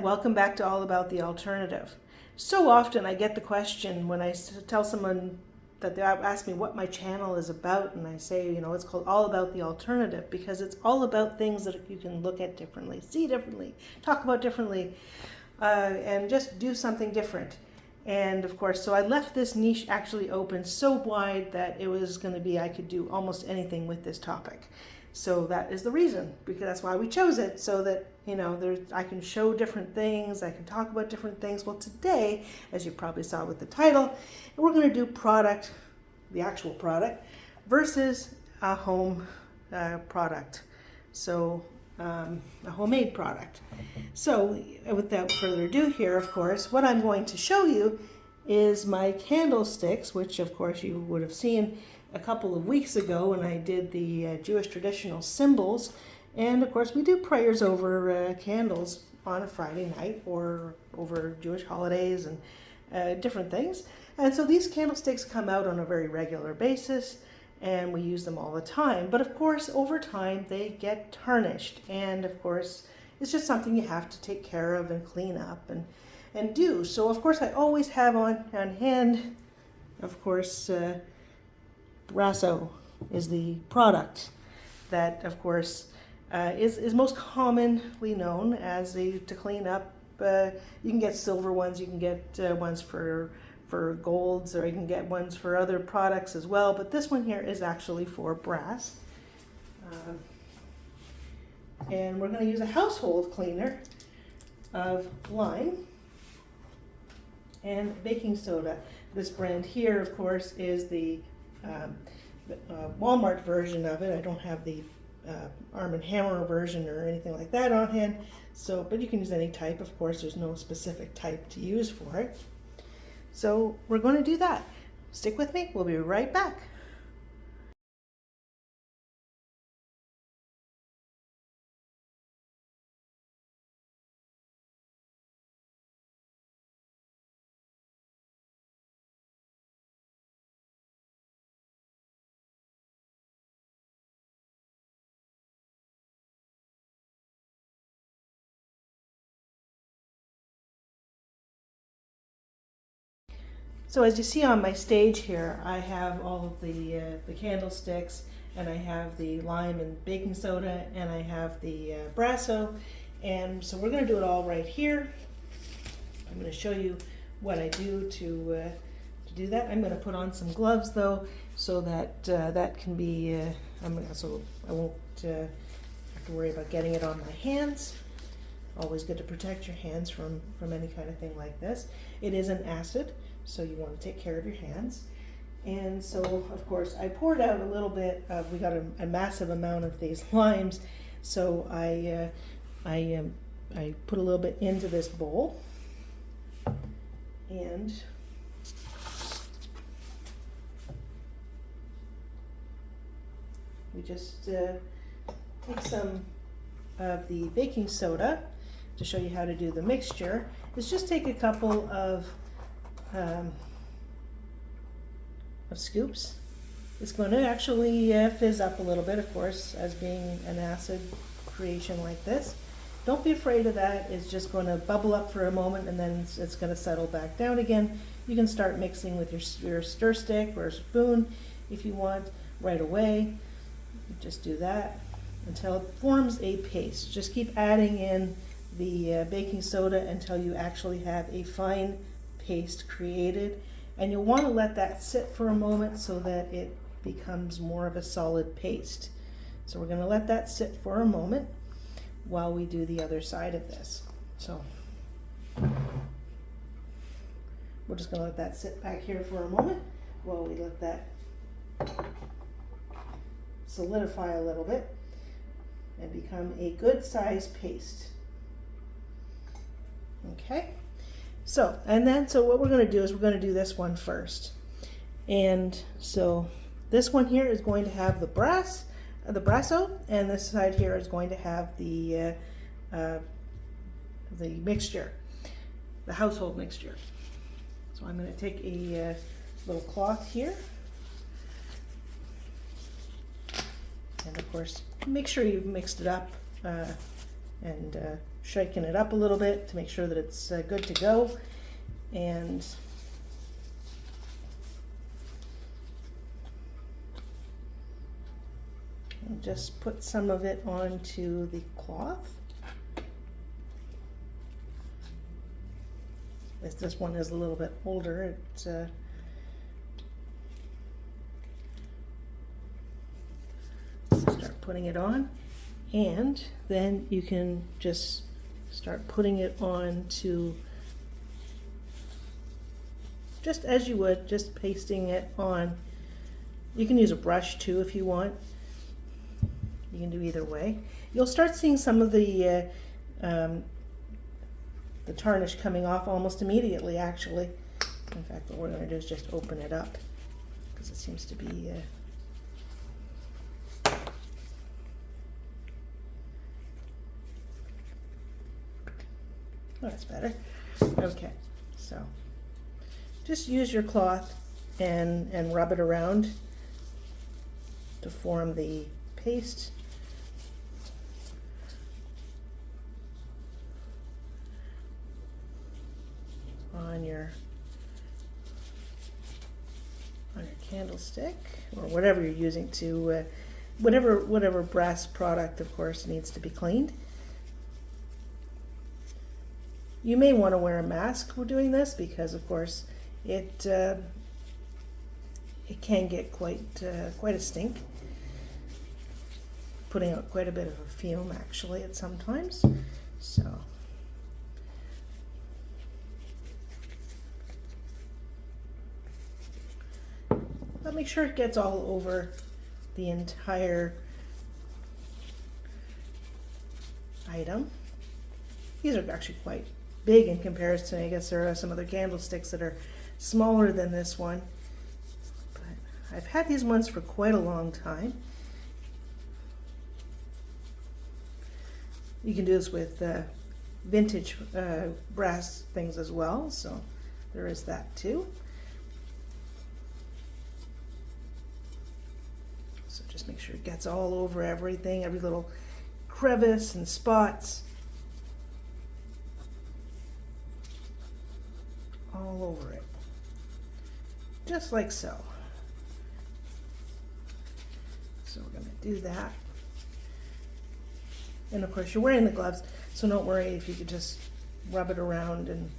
welcome back to All About the Alternative. So often I get the question when I tell someone that they ask me what my channel is about, and I say, it's called All About the Alternative because it's all about things that you can look at differently, see differently, talk about differently, and just do something different. And of course, so I left this niche actually open so wide that it was going to be, I could do almost anything with this topic. So that is the reason, because that's why we chose it, so that, I can show different things, I can talk about different things. Well, today, as you probably saw with the title, we're going to do product, the actual product, versus a home product. So a homemade product. So without further ado here, of course, what I'm going to show you is my candlesticks, which of course you would have seen a couple of weeks ago when I did the Jewish traditional symbols. And of course we do prayers over candles on a Friday night or over Jewish holidays and different things. And so these candlesticks come out on a very regular basis and we use them all the time. But of course over time they get tarnished, and of course it's just something you have to take care of and clean up and do. So of course I always have on hand, of course, Brasso is the product that, of course, is most commonly known as to clean up. You can get silver ones, you can get ones for golds, or you can get ones for other products as well. But this one here is actually for brass. And we're going to use a household cleaner of lime and baking soda. This brand here, of course, is the Walmart version of it. I don't have the Arm & Hammer version or anything like that on hand. So, but you can use any type. Of course, there's no specific type to use for it. So we're going to do that. Stick with me. We'll be right back. So as you see on my stage here, I have all of the candlesticks, and I have the lime and baking soda, and I have the Brasso. And so we're going to do it all right here. I'm going to show you what I do to do that. I'm going to put on some gloves though, so that that can be, so I won't have to worry about getting it on my hands. Always good to protect your hands from any kind of thing like this. It is an acid, so you want to take care of your hands. And so, of course, I poured out a little bit of, we got a massive amount of these limes, so I put a little bit into this bowl, and we just take some of the baking soda to show you how to do the mixture. Is just take a couple of scoops. It's going to actually fizz up a little bit, of course, as being an acid creation like this. Don't be afraid of that. It's just going to bubble up for a moment and then it's going to settle back down again. You can start mixing with your stir stick or spoon if you want right away. Just do that until it forms a paste. Just keep adding in the baking soda until you actually have a fine paste created, and you'll want to let that sit for a moment so that it becomes more of a solid paste. So we're going to let that sit for a moment while we do the other side of this. So we're just going to let that sit back here for a moment while we let that solidify a little bit and become a good size paste. Okay, so what we're going to do is we're going to do this one first. And so this one here is going to have the Brasso, and this side here is going to have the mixture, the household mixture. So I'm going to take a little cloth here, and of course make sure you've mixed it up and shaking it up a little bit to make sure that it's good to go. And just put some of it onto the cloth. This one is a little bit older. Start putting it on, and then you can just start putting it on to, just as you would, just pasting it on. You can use a brush too if you want. You can do either way. You'll start seeing some of the tarnish coming off almost immediately, actually. In fact, what we're going to do is just open it up, because it seems to be oh, that's better. Okay, so just use your cloth and rub it around to form the paste. On your candlestick, or whatever you're using to whatever brass product, of course, needs to be cleaned. You may want to wear a mask when doing this, because of course it can get quite a stink, putting out quite a bit of a fume actually at sometimes. So but make sure it gets all over the entire item. These are actually quite big in comparison. I guess there are some other candlesticks that are smaller than this one, but I've had these ones for quite a long time. You can do this with vintage brass things as well, so there is that too. So just make sure it gets all over everything, every little crevice and spots. All over it, just like so. So we're going to do that. And of course you're wearing the gloves, so don't worry if you could just rub it around and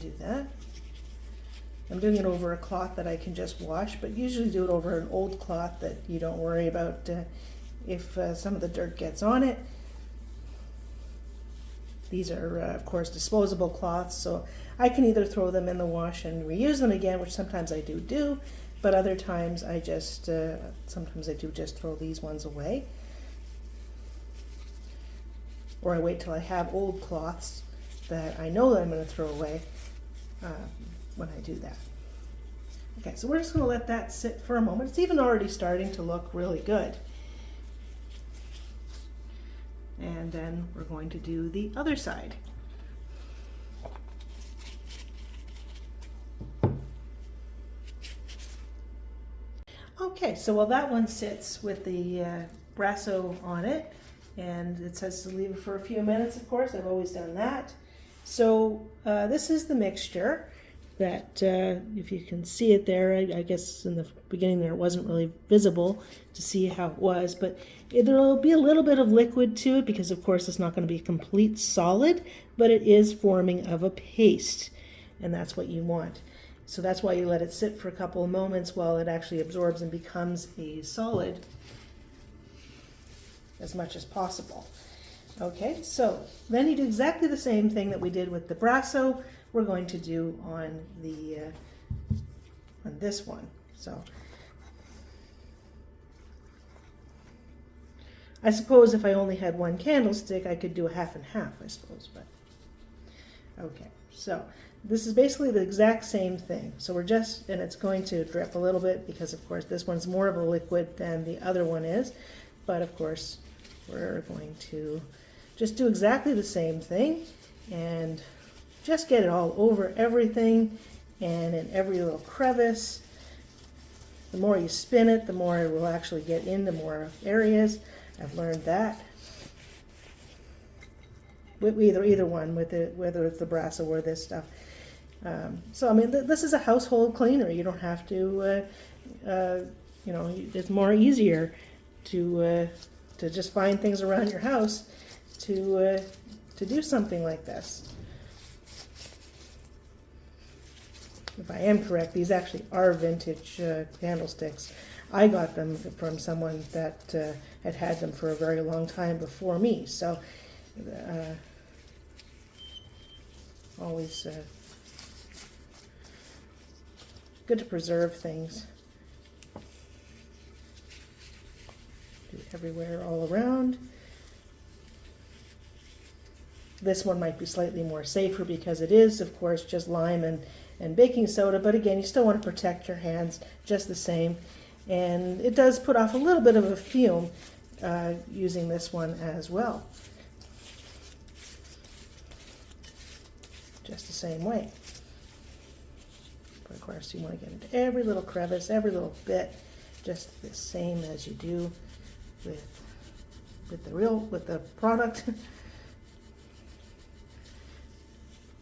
do that. I'm doing it over a cloth that I can just wash, but usually do it over an old cloth that you don't worry about if some of the dirt gets on it. These are, of course, disposable cloths, so I can either throw them in the wash and reuse them again, which sometimes I do, but other times I just, sometimes I do just throw these ones away. Or I wait till I have old cloths that I know that I'm going to throw away when I do that. Okay, so we're just going to let that sit for a moment. It's even already starting to look really good. And then we're going to do the other side. Okay, so while that one sits with the Brasso on it, and it says to leave it for a few minutes, of course, I've always done that. So this is the mixture that, if you can see it there, I guess in the beginning there it wasn't really visible to see how it was, but there'll be a little bit of liquid to it because of course it's not going to be a complete solid, but it is forming of a paste, and that's what you want. So that's why you let it sit for a couple of moments while it actually absorbs and becomes a solid as much as possible. Okay, so then you do exactly the same thing that we did with the Brasso, we're going to do on the on this one. So I suppose if I only had one candlestick, I could do a half and half, I suppose, but okay. So this is basically the exact same thing. So we're just, and it's going to drip a little bit because of course this one's more of a liquid than the other one is, but of course we're going to just do exactly the same thing and just get it all over everything and in every little crevice. The more you spin it, the more it will actually get into more areas. I've learned that. With either one, with it, whether it's the Brasso or this stuff. So I mean, this is a household cleaner. You don't have to, you know, it's more easier to just find things around your house to do something like this. If I am correct, these actually are vintage candlesticks. I got them from someone that had had them for a very long time before me. So always good to preserve things. Do it everywhere, all around. This one might be slightly more safer because it is, of course, just lime and baking soda, but again, you still want to protect your hands just the same. And it does put off a little bit of a fume using this one as well. Just the same way. But of course, you want to get into every little crevice, every little bit, just the same as you do with the product.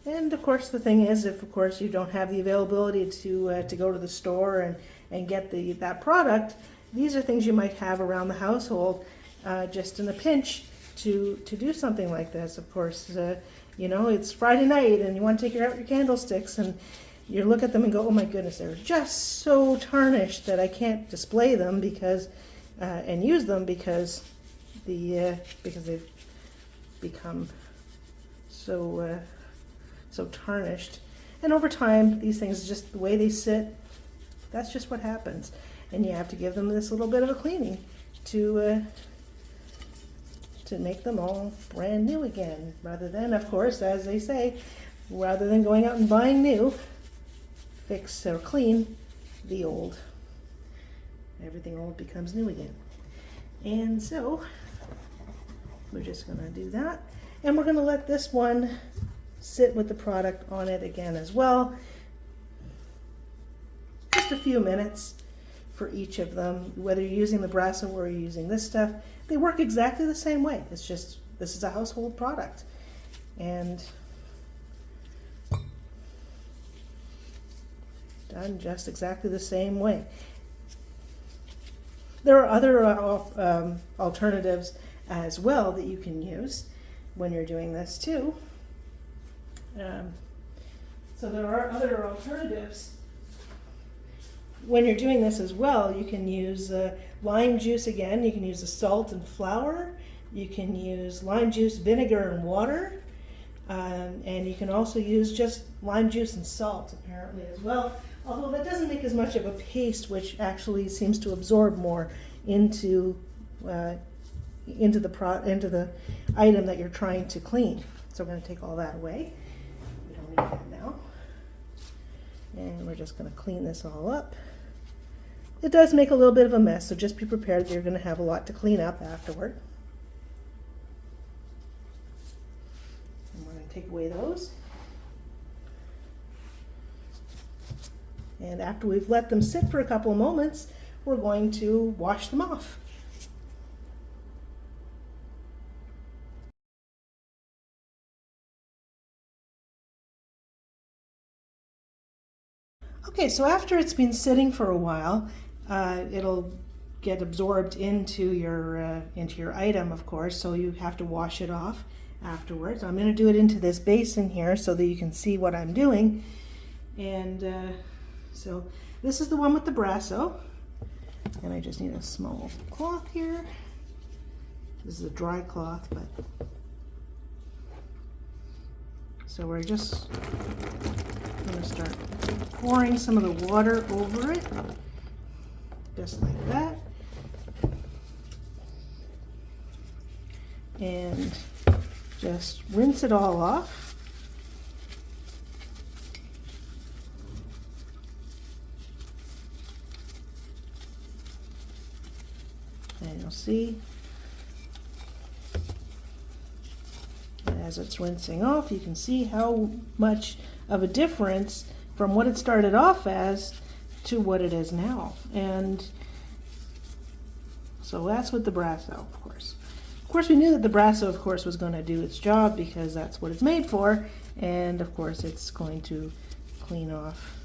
And of course, the thing is, if of course you don't have the availability to go to the store and get that product, these are things you might have around the household, just in a pinch to do something like this. Of course, you know, it's Friday night and you want to take out your candlesticks and you look at them and go, oh my goodness, they're just so tarnished that I can't display them because and use them because they've become so tarnished. And over time, these things, just the way they sit, that's just what happens. And you have to give them this little bit of a cleaning to make them all brand new again. Rather than, of course, as they say, rather than going out and buying new, fix or clean the old. Everything old becomes new again. And so we're just going to do that. And we're going to let this one sit with the product on it again as well. Just a few minutes for each of them, whether you're using the Brasso or you're using this stuff. They work exactly the same way. It's just, this is a household product. And done just exactly the same way. There are other alternatives as well that you can use when you're doing this too. So there are other alternatives. When you're doing this as well, you can use lime juice again. You can use the salt and flour. You can use lime juice, vinegar, and water. And you can also use just lime juice and salt apparently as well. Although that doesn't make as much of a paste, which actually seems to absorb more into the item that you're trying to clean. So we're going to take all that away. We don't need that now. And we're just going to clean this all up. It does make a little bit of a mess, so just be prepared that you're going to have a lot to clean up afterward. And we're going to take away those. And after we've let them sit for a couple of moments, we're going to wash them off. Okay, so after it's been sitting for a while, it'll get absorbed into your item, of course, so you have to wash it off afterwards. I'm going to do it into this basin here so that you can see what I'm doing. And so this is the one with the Brasso, and I just need a small cloth here. This is a dry cloth, but so we're just going to start pouring some of the water over it, just like that, and just rinse it all off. And you'll see as it's rinsing off, you can see how much of a difference from what it started off as to what it is now. And so that's with the Brasso, of course. Of course, we knew that the Brasso, of course, was going to do its job because that's what it's made for. And of course, it's going to clean off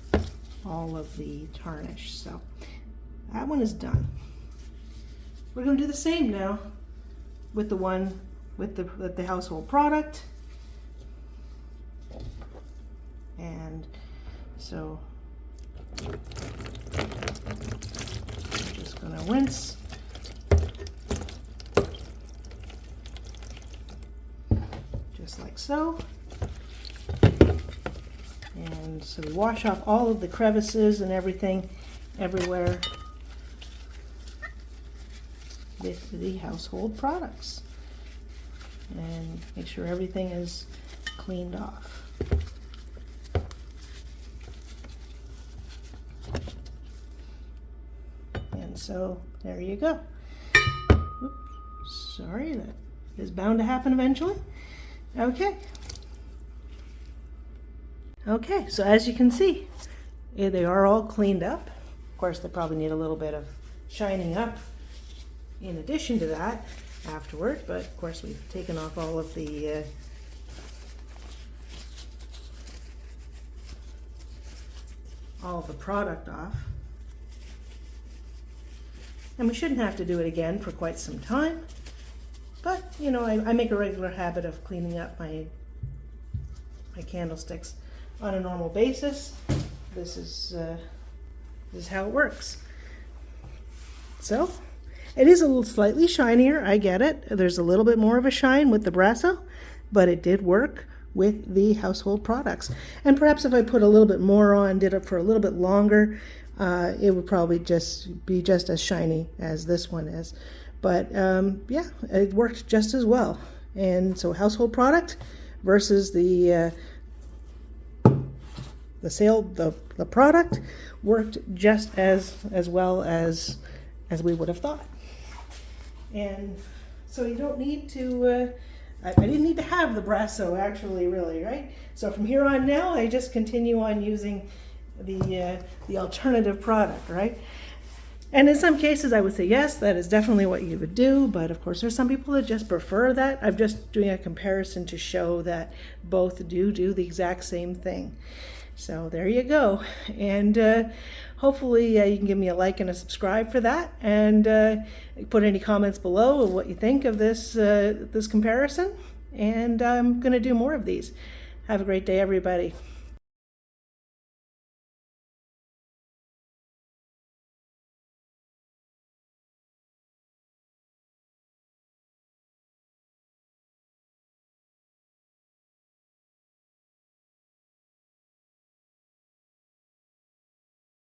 all of the tarnish. So that one is done. We're going to do the same now with the one with the household product. And so I'm just going to rinse. Just like so. And so we wash off all of the crevices and everything everywhere with the household products. And make sure everything is cleaned off. And so there you go. Oops, sorry, that is bound to happen eventually. Okay. Okay, so as you can see, they are all cleaned up. Of course, they probably need a little bit of shining up in addition to that afterward, but of course we've taken off all of the product off. And we shouldn't have to do it again for quite some time, but you know, I make a regular habit of cleaning up my candlesticks on a normal basis. This is how it works. So it is a little slightly shinier, I get it. There's a little bit more of a shine with the Brasso, but it did work with the household products. And perhaps if I put a little bit more on, did it for a little bit longer, it would probably just be just as shiny as this one is. But yeah, it worked just as well. And so household product versus the product worked just as well as we would have thought. And so you don't need to, I didn't need to have the Brasso actually, really, right? So from here on now, I just continue on using the alternative product, right? And in some cases, I would say, yes, that is definitely what you would do. But of course, there's some people that just prefer that. I'm just doing a comparison to show that both do the exact same thing. So there you go. And hopefully you can give me a like and a subscribe for that. And put any comments below of what you think of this comparison. And I'm going to do more of these. Have a great day, everybody.